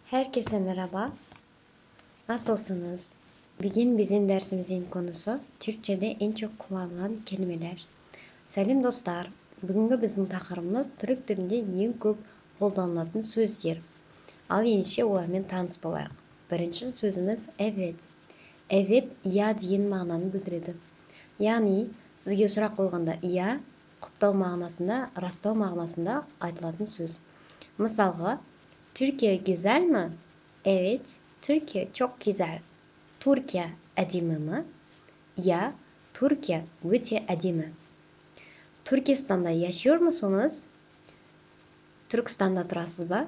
Herkese merhaba. Nasılsınız? Bugün bizim dersimizin konusu Türkçe'de en çok kullanılan kelimeler. Selam dostlar. Bugünkü bizim taqırımız Türk dilinde en көп қолданылатын сөздер. Al ендеше олармен таныс болайық. Бірінші сөзіміз evet. Evet, iya деген мағынаны білдіреді. Яғни, сізге сұрақ қойғанда iya, құптау мағынасында, растау мағынасында айтылатын сөз. Мысалға, Türkiye güzel mi? Evet, Türkiye çok güzel. Türkiye әдемі mi? Ya, Türkiye өте әдемі. Türkistan'da yaşıyor musunuz? Türkistan'da тұрасыз ба?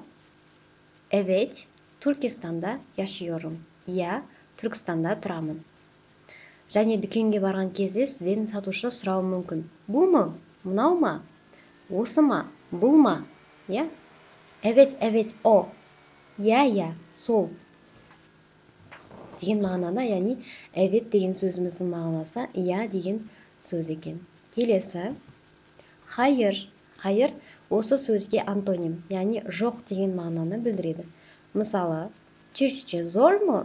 Evet, Türkistan'da yaşıyorum. Ya, Türkistan'da тұрамын. Және дүкенге барған кезде сізден сатушы сұрауы мүмкін. Бұл mu? Мынау ма? Осы ма? Бұл ма? Ya? Evet, o. Ya, сол. Деген мағынада, яғни evet деген сөзіміздің мағынасы ya деген сөз екен. Келесі, hayır. Hayır осы сөзге антоним, яғни жоқ деген мағынаны білдіреді. Мысалы, Türkçe zor mu?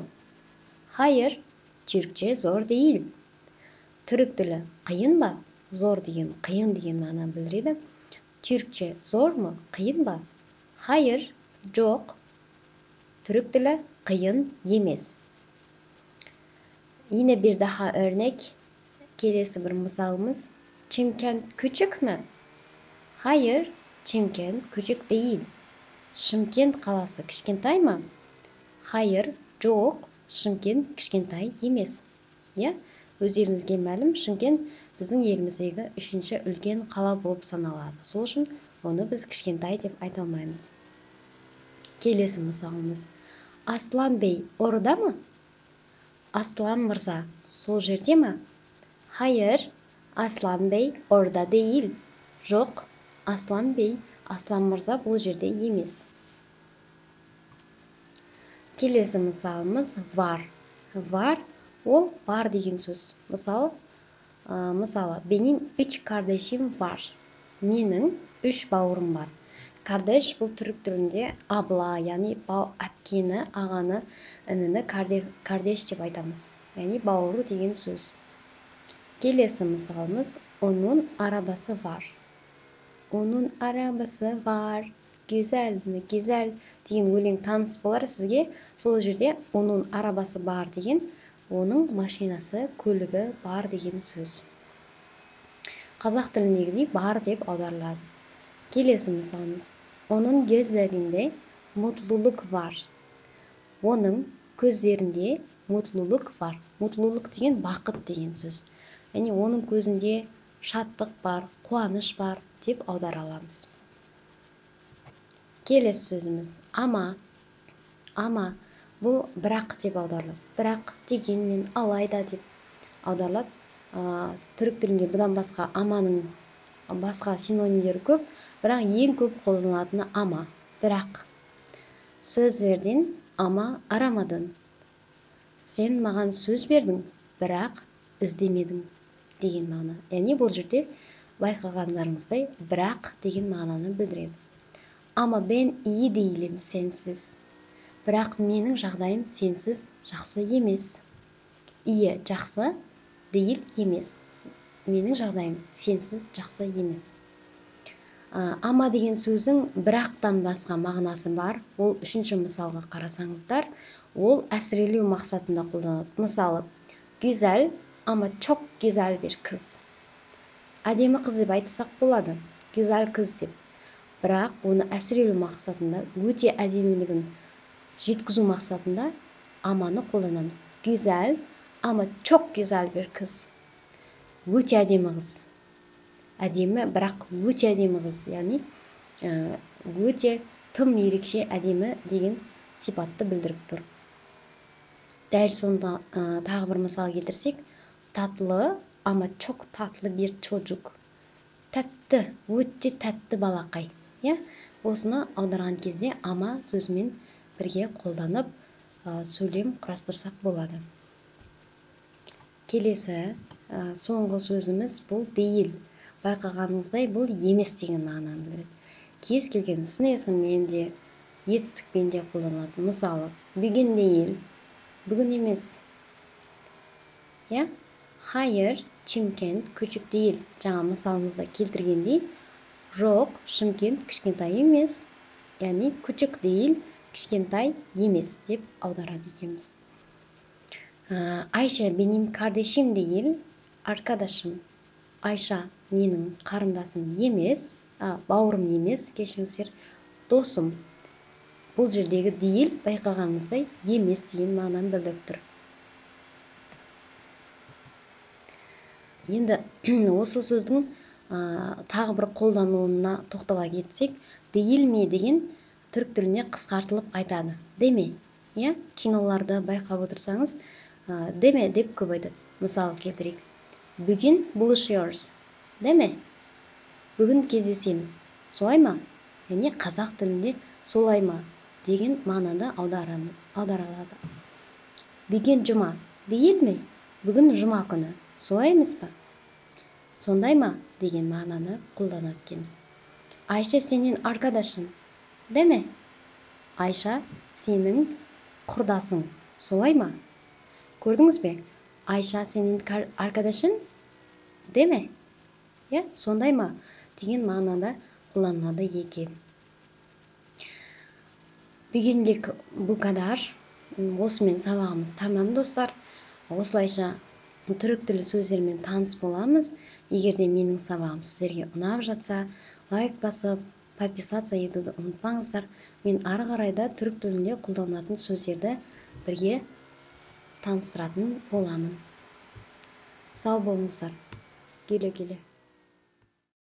Hayır, Türkçe zor değil. Түрік тілі қиын ба? Zor деген, қиын деген мағынаны білдіреді. Türkçe zor mu? Қиын ба? Hayır, жоқ. Түрік тілі қиын емес. Yine bir daha örnek. Kelesi bir misalımız. Çimkent küçük mü? Hayır, Çimkent küçük değil. Шымкент қаласы кішкентай ма? Hayır, жоқ, Шымкент кішкентай емес. Ya, өздеріңізге мәлім, Шымкент біздің еліміздегі 3-ші үлкен қала болып саналады. Сол үшін оны біз кішкентай деп айта алмаймыз. Келесі мысалымыз. Аслан бей орда mı? Aslan Mırza sol жерде mi? Hayır, Aslan Bey orada değil. Жоқ, Aslan Bey, Aslan Mırza бұл жерде емес. Келесі мысалымыз var. Var, ол бар деген сөз. Мысалы, benim 3 kardeşim var. Менің 3 бауырым бар. Кардеш бұл түрік тілінде абла, яғни әпкені, ағаны, ініні кардеш деп айтамыз. Яғни бауыры деген сөз. Келесі мысалымыз onun arabası var. Onun arabası var. Güzel mi? Güzel деген өлең таныс болар сізге. Сол жерде onun arabası бар деген, оның машинасы, көлігі бар деген сөз. Қазақ тіліндегідей бар деп аударылады. Келесі мысалымыз. Onun gözlerinde mutluluk var. Оның көздерінде mutluluk var. Mutluluk деген бақыт деген сөз. Яғни оның көзінде шаттық бар, қуаныш бар деп аудара аламыз. Келесі сөзіміз ama. Ama бұл бірақ деп аударылады. Бірақ дегенмен, алайда деп аударылады. Түрік тілінде бұдан басқа аманың басқа синонимдері көп, бірақ ең көп қолданылатыны ama. Бірақ söz verdin ama aramadın. Сен маған сөз бердің, бірақ іздемедің деген мағына. Яғни бұл жерде байқағандарыңыздай бірақ деген мағынаны білдіреді. Ama ben iyi değilim sensiz. Бірақ менің жағдайым сенсіз жақсы емес. İyi жақсы, değil емес. Менің жағдайым сенсіз жақсы емес. Ama деген сөздің бірақтан басқа мағынасы бар. Ол 3-ші мысалға қарасаңыздар, ол әсірелеу мақсатында қолданылады. Мысалы, güzel ama çok güzel bir kız. Әдемі қыз деп айтсақ болады. Güzel kız деп. Бірақ оны әсірелеу мақсатында, өте әдемілігін жеткізу мақсатында аманы қолданамыз. Güzel ama çok güzel bir kız. Өте әдемі қыз. Әдемі, бірақ өте әдемі қыз, яғни өте тым ерекше әдемі деген сипатты білдіріп тұр. Дәл сонда тағы бір мысал келтірсек, татлы, ama çok tatlı bir çocuk. Тәтті, өте тәтті балақай. Осыны аударған кезде ama сөзімен бірге қолданып сөйлем құрастырсақ болады. Келесі, соңғы сөзіміз бұл değil. Байқағаныңыздай бұл емес деген мағынаны білдіреді. Кез келген сын есіммен де, етістікпен де қолданылады. Мысалы, бүгін değil, бүгін емес. Ya, hayır, Çimkent küçük değil. Жаңа мысалымызда келтіргендей, жоқ, Шымкент кішкентай емес. Яғни küçük değil, кішкентай емес деп аударады екенбіз. Ayşe benim kardeşim değil, arkadaşım. Ayşа менің қарындасым емес, бауырым емес, кешіріңіздер, досым. Бұл жердегі değil байқағаныңыздай емес деген мағынаны білдіріп тұр. Енді осы сөздің тағы бір қолдануына тоқтала кетсек, değil ме деген түрік тілінде қысқартылып айтады. Деме. Иә, киноларды байқап отырсаңыз, деме деп көп айтады. Мысал келтірейік. Бүгін buluşuyoruz. Деме? Бүгін кездесеміз. Солай ма? Яғни қазақ тілінде солай ма деген мағынада аударылады. Бүгін жұма. Değil ме? Бүгін жұма күні. Солай емес па? Сондай ма деген мағынаны қолданады екенбіз. Ayşe senin arkadaşın. Деме? Ayşe сенің құрдасың. Солай ма? Көрдіңіз бе? Ayşe senin arkadaşın. Деме? Ya, сондай ма деген мағынада қолданылады екен. Бүгінлік bu kadar. Осымен сабағымыз тамам, достар. Осылайша түрік тілі сөздермен таныс боламыз. Егер де менің сабағым сіздерге ұнап жатса, лайк басып, подписаться етуді ұмытпаңыздар. Мен ары қарайда түрік тілінде қолданылатын сөздерді бірге таныстыратын боламын. Сау болыңыздар. Келе-келе.